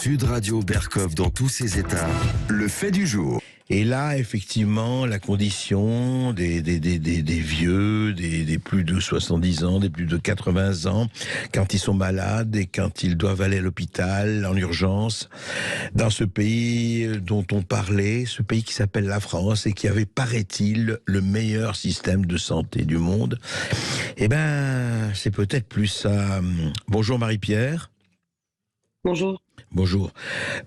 Sud Radio Berkov dans tous ses états, le fait du jour. Et là, effectivement, la condition des vieux, des plus de 70 ans, des plus de 80 ans, quand ils sont malades et quand ils doivent aller à l'hôpital en urgence, dans ce pays dont on parlait, ce pays qui s'appelle la France et qui avait, paraît-il, le meilleur système de santé du monde, eh ben, c'est peut-être plus ça. Bonjour Marie-Pierre. Bonjour. Bonjour.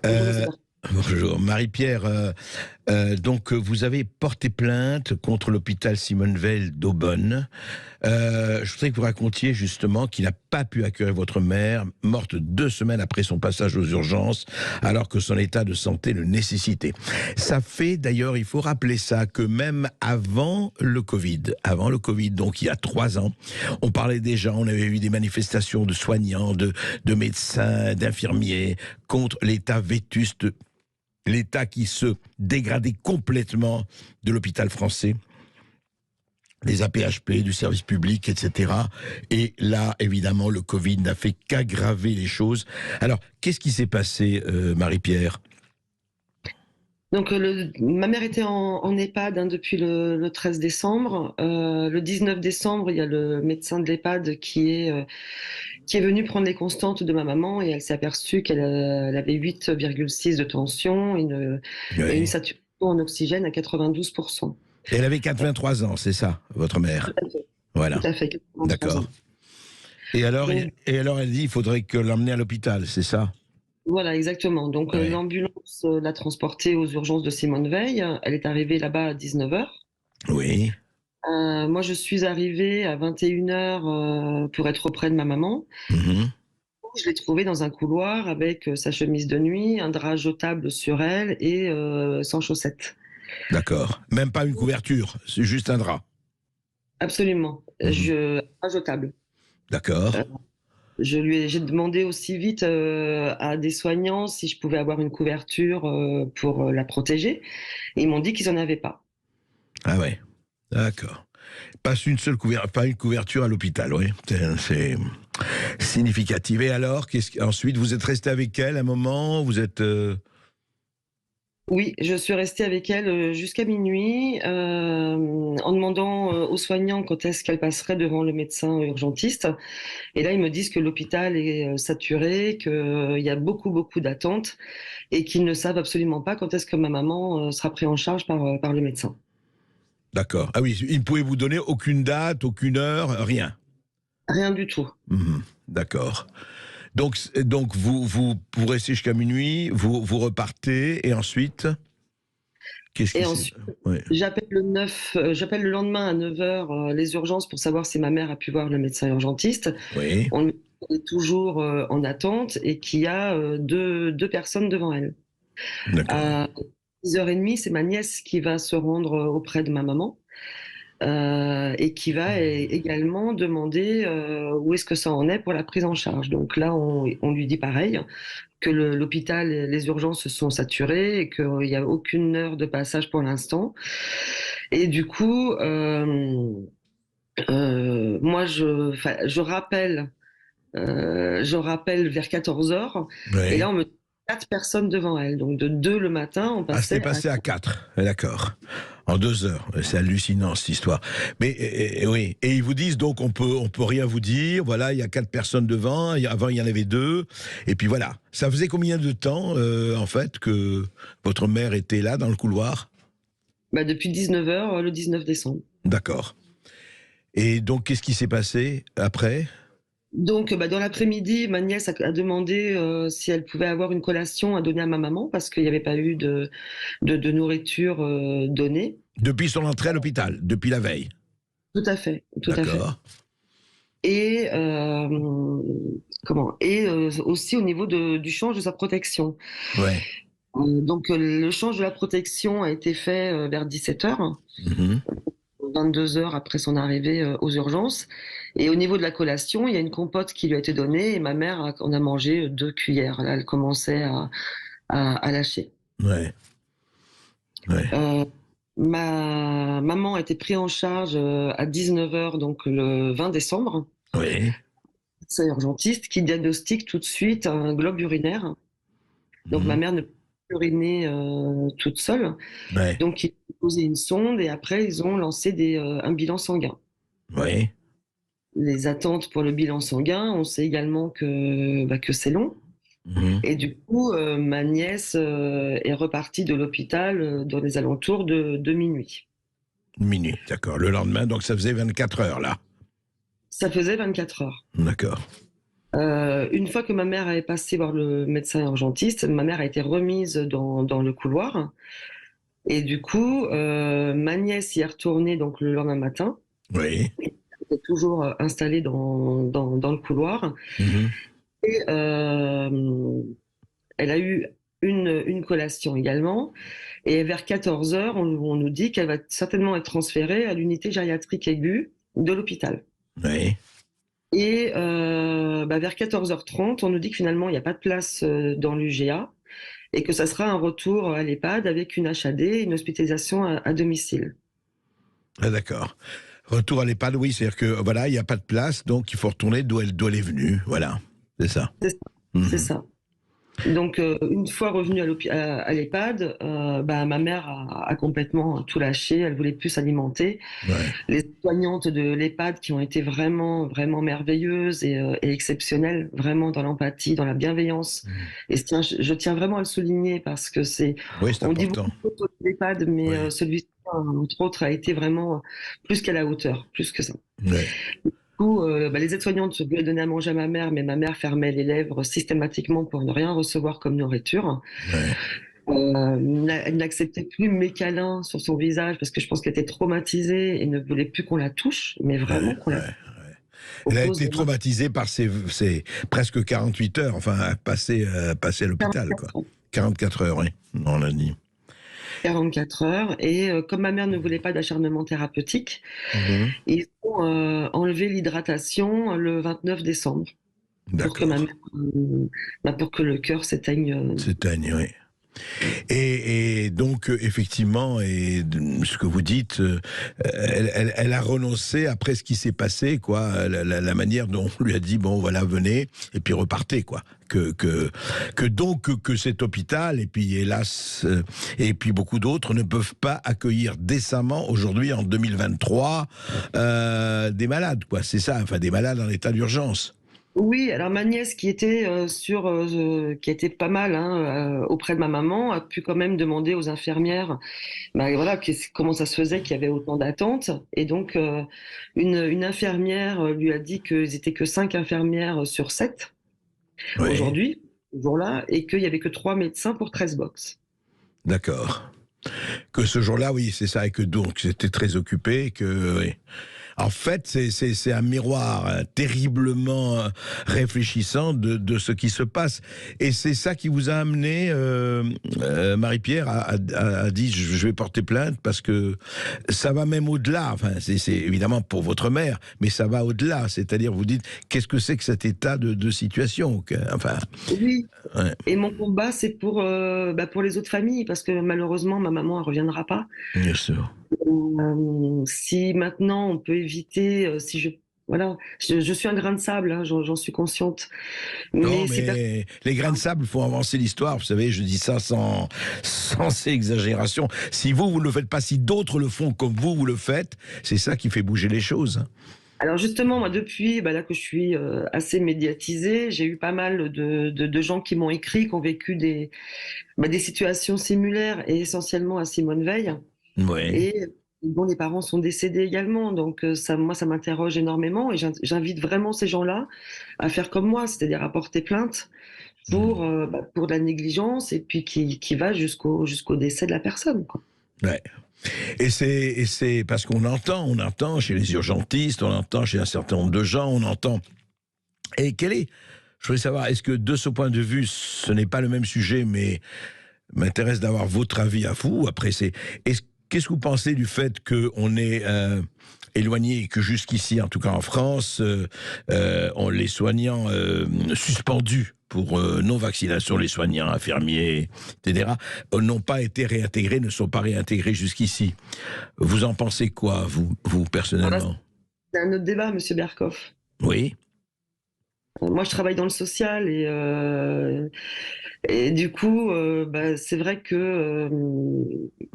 Bonjour, Bonjour Marie-Pierre, donc vous avez porté plainte contre l'hôpital Simone Veil d'Aubonne. Je voudrais que vous racontiez justement qu'il n'a pas pu accueillir votre mère, morte 2 semaines après son passage aux urgences, alors que son état de santé le nécessitait. Ça fait d'ailleurs, il faut rappeler ça, que même avant le Covid, donc il y a 3 ans, on parlait déjà, on avait eu des manifestations de soignants, de médecins, d'infirmiers, contre l'état vétuste, l'état qui se dégradait complètement de l'hôpital français, des AP-HP, du service public, etc. Et là, évidemment, le Covid n'a fait qu'aggraver les choses. Alors, qu'est-ce qui s'est passé, Marie-Pierre ? Donc, ma mère était en EHPAD depuis le 13 décembre. Le 19 décembre, il y a le médecin de l'EHPAD qui est venu prendre les constantes de ma maman et elle s'est aperçue qu'elle avait 8,6 de tension et une saturation en oxygène à 92%. Et elle avait 83 ans, c'est ça, votre mère ? Tout à fait. Voilà. Tout à fait. D'accord. Et alors, elle dit, il faudrait que l'emmener à l'hôpital, c'est ça ? Voilà, exactement. Donc, l'ambulance l'a transportée aux urgences de Simone Veil. Elle est arrivée là-bas à 19h. Oui. Moi, je suis arrivée à 21h pour être auprès de ma maman. Mmh. Je l'ai trouvée dans un couloir avec sa chemise de nuit, un drap jetable sur elle et sans chaussettes. D'accord. Même pas une couverture, c'est juste un drap. Absolument. Pas jetable. D'accord. J'ai demandé aussi vite à des soignants si je pouvais avoir une couverture pour la protéger. Et ils m'ont dit qu'ils n'en avaient pas. Ah ouais. D'accord. Pas une couverture à l'hôpital, oui. C'est significatif. Et alors, ensuite, vous êtes resté avec elle un moment ? Vous êtes... Oui, je suis restée avec elle jusqu'à minuit en demandant aux soignants quand est-ce qu'elle passerait devant le médecin urgentiste. Et là, ils me disent que l'hôpital est saturé, qu'il y a beaucoup d'attentes et qu'ils ne savent absolument pas quand est-ce que ma maman sera prise en charge par le médecin. D'accord. Ah oui, il ne pouvait vous donner aucune date, aucune heure, rien. Rien du tout. D'accord. Donc vous restez jusqu'à minuit, vous repartez, et ensuite Ensuite, j'appelle le lendemain à 9h les urgences pour savoir si ma mère a pu voir le médecin urgentiste. Oui. On est toujours en attente et qu'il y a deux personnes devant elle. D'accord. À 10h30, c'est ma nièce qui va se rendre auprès de ma maman et qui va également demander où est-ce que ça en est pour la prise en charge. Donc là, on lui dit pareil, que l'hôpital, les urgences sont saturées et qu'il n'y a aucune heure de passage pour l'instant. Et du coup, moi, je rappelle vers 14h, Oui. et là, on me dit 4 personnes devant elle. Donc, de 2 le matin, on passait c'était passé à 4. D'accord. En 2 heures. C'est hallucinant, cette histoire. Mais, oui. Et ils vous disent, donc, on peut rien vous dire. Voilà, il y a 4 personnes devant. Avant, il y en avait 2. Et puis voilà. Ça faisait combien de temps, en fait, que votre mère était là, dans le couloir ? Depuis 19h, le 19 décembre. D'accord. Et donc, qu'est-ce qui s'est passé après ? Donc, dans l'après-midi, ma nièce a demandé si elle pouvait avoir une collation à donner à ma maman parce qu'il n'y avait pas eu de nourriture donnée. Depuis son entrée à l'hôpital, depuis la veille. Tout à fait, tout à fait. D'accord. Et aussi au niveau du change de sa protection. Ouais. Donc, le change de la protection a été fait vers 17h. 22 heures après son arrivée aux urgences. Et au niveau de la collation, il y a une compote qui lui a été donnée et ma mère en a mangé 2 cuillères. Là, elle commençait à lâcher. Ouais. Ma maman a été prise en charge à 19h, donc le 20 décembre. Oui. C'est urgentiste qui diagnostique tout de suite un globe urinaire. Donc ma Mhm. mère ne peut plus uriner toute seule. Ouais. Donc ils ont posé une sonde et après ils ont lancé un bilan sanguin. Oui. Les attentes pour le bilan sanguin, on sait également que c'est long. Mhm. Et du coup, ma nièce est repartie de l'hôpital dans les alentours de minuit. Minuit, d'accord. Le lendemain, donc ça faisait 24 heures, là. Ça faisait 24 heures. D'accord. Une fois que ma mère avait passé voir le médecin urgentiste, ma mère a été remise dans le couloir. Et du coup, ma nièce y est retournée donc, le lendemain matin. Oui. Elle était toujours installée dans le couloir. Mhm. Et elle a eu une collation également. Et vers 14 heures, on nous dit qu'elle va certainement être transférée à l'unité gériatrique aiguë de l'hôpital. Oui. Et vers 14h30, on nous dit que finalement, il n'y a pas de place dans l'UGA et que ça sera un retour à l'EHPAD avec une HAD, une hospitalisation à domicile. Ah, d'accord. Retour à l'EHPAD, oui, c'est-à-dire que voilà, il n'y a pas de place, donc il faut retourner d'où elle est venue. Voilà, c'est ça. C'est ça. C'est Mhm. ça. Donc, une fois revenue à l'EHPAD, ma mère a complètement tout lâché. Elle voulait plus s'alimenter. Ouais. Les soignantes de l'EHPAD qui ont été vraiment, vraiment merveilleuses et exceptionnelles, vraiment dans l'empathie, dans la bienveillance. Mhm. Et je tiens vraiment à le souligner parce que Oui, c'est on dit important. beaucoup de choses de l'EHPAD, mais Oui. celui-ci, entre autres, a été vraiment plus qu'à la hauteur, plus que ça. Oui. Du coup, les aides-soignantes voulaient donner à manger à ma mère, mais ma mère fermait les lèvres systématiquement pour ne rien recevoir comme nourriture. Ouais. Elle n'acceptait plus mes câlins sur son visage parce que je pense qu'elle était traumatisée et ne voulait plus qu'on la touche, mais Ouais. vraiment qu'on la touche Ouais. au Elle a cause été de moi. traumatisée par ces presque 48 heures, enfin, passées à l'hôpital, quoi. 44 heures, oui, on l'a dit. 44 heures. Et comme ma mère ne voulait pas d'acharnement thérapeutique, Mhm. ils ont enlevé l'hydratation le 29 décembre pour que ma D'accord. mère, pour que le cœur s'éteigne. S'éteigne, oui. Et donc, effectivement, ce que vous dites, elle a renoncé après ce qui s'est passé, quoi, la manière dont on lui a dit, bon, voilà, venez, et puis repartez, quoi. Que cet hôpital, et puis hélas, et puis beaucoup d'autres, ne peuvent pas accueillir décemment, aujourd'hui, en 2023, des malades, quoi. C'est ça, enfin, des malades en état d'urgence. Oui, alors ma nièce qui était pas mal auprès de ma maman, a pu quand même demander aux infirmières, voilà, comment ça se faisait qu'il y avait autant d'attentes. Et donc une infirmière lui a dit qu'ils étaient que 5 infirmières sur 7 Oui, aujourd'hui, ce jour-là, et qu'il y avait que 3 médecins pour 13 box. d'accord. Que ce jour-là, oui, c'est ça, et que donc c'était très occupé, que oui. En fait, c'est un miroir terriblement réfléchissant de ce qui se passe. Et c'est ça qui vous a amené, Marie-Pierre, à dire je vais porter plainte parce que ça va même au-delà. Enfin, c'est évidemment pour votre mère, mais ça va au-delà. C'est-à-dire, vous dites, qu'est-ce que c'est que cet état de situation enfin, Oui, ouais, et mon combat, c'est pour les autres familles, parce que malheureusement, ma maman, elle reviendra pas. bien sûr. Si maintenant on peut éviter, si je voilà, je suis un grain de sable, hein, j'en suis consciente. Non, Mais ces personnes, mais les grains de sable font avancer l'histoire. Vous savez, je dis ça sans exagération. Si vous le faites pas, si d'autres le font comme vous le faites, c'est ça qui fait bouger les choses. alors justement, moi depuis là que je suis assez médiatisée, j'ai eu pas mal de gens qui m'ont écrit, qui ont vécu des situations similaires et essentiellement à Simone Veil, Oui. et dont les parents sont décédés également. Donc moi, ça m'interroge énormément et j'invite vraiment ces gens-là à faire comme moi, c'est-à-dire à porter plainte pour de la négligence et puis qui va jusqu'au décès de la personne, quoi. Ouais. Et c'est parce qu'on on entend chez les urgentistes, on entend chez un certain nombre de gens, on entend. Et je voudrais savoir, est-ce que de ce point de vue, ce n'est pas le même sujet, mais m'intéresse d'avoir votre avis à vous. Après, qu'est-ce que vous pensez du fait qu'on est éloigné, que jusqu'ici, en tout cas en France, on les soignants suspendus pour non-vaccination, les soignants, infirmiers, etc., n'ont pas été réintégrés, ne sont pas réintégrés jusqu'ici. Vous en pensez quoi, vous Alors là, personnellement? c'est un autre débat, Monsieur Berkoff. Oui, Moi, je travaille dans le social Et du coup, c'est vrai que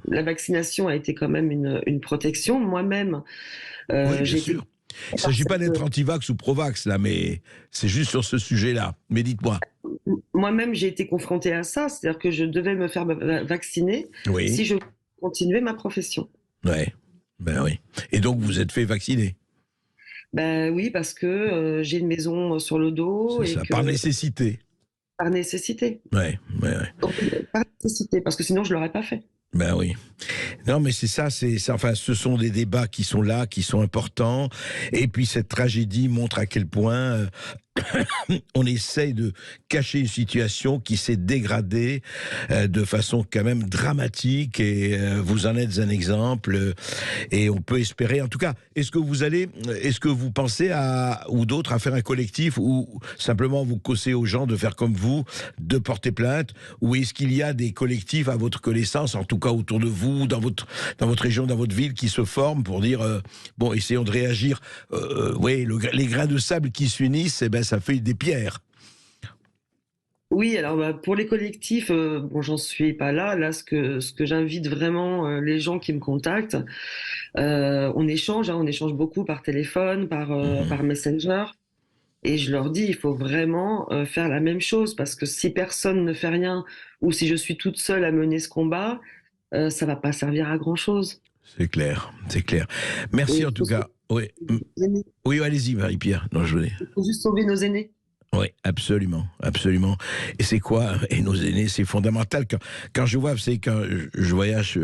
la vaccination a été quand même une protection. Moi-même, Oui, bien j'ai été sûr. Il ne s'agit pas d'être anti-vax ou pro-vax, là, mais c'est juste sur ce sujet-là. Mais dites-moi. moi-même, j'ai été confrontée à ça, c'est-à-dire que je devais me faire vacciner Oui, si je continuais ma profession. ouais, ben oui. Et donc, vous êtes fait vacciner. Ben oui, parce que j'ai une maison sur le dos C'est et ça, par que nécessité. par nécessité. Ouais, ouais, ouais. Donc, par nécessité, parce que sinon je l'aurais pas fait. Ben oui. Non, mais c'est ça, enfin, ce sont des débats qui sont là, qui sont importants. Et puis cette tragédie montre à quel point on essaye de cacher une situation qui s'est dégradée de façon quand même dramatique. Et vous en êtes un exemple. Et on peut espérer, en tout cas, est-ce que vous pensez ou d'autres à faire un collectif ou simplement vous caussez aux gens de faire comme vous, de porter plainte, ou est-ce qu'il y a des collectifs à votre connaissance, en tout cas autour de vous, dans votre région, dans votre ville, qui se forment pour dire, bon, essayons de réagir, oui, les grains de sable qui s'unissent, eh ben, ça fait des pierres. Oui, alors pour les collectifs, bon, j'en suis pas là. Là, ce que j'invite vraiment les gens qui me contactent, on échange, hein, on échange beaucoup par téléphone, par Messenger, et je leur dis, il faut vraiment faire la même chose parce que si personne ne fait rien ou si je suis toute seule à mener ce combat, ça va pas servir à grand chose. C'est clair, c'est clair. Merci Et en tout cas. Oui, il oui, allez-y, Marie-Pierre. Non, je voulais. faut juste sauver nos aînés. Oui, absolument, absolument. Et c'est quoi? Et nos aînés, c'est fondamental. Quand je vois, c'est quand je voyage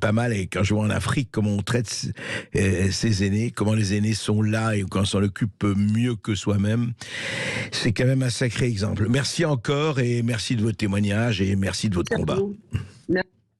pas mal et quand je vois en Afrique comment on traite ces aînés, comment les aînés sont là et quand on s'en occupe mieux que soi-même, c'est quand même un sacré exemple. Merci encore et merci de votre témoignage et merci de votre combat. Merci.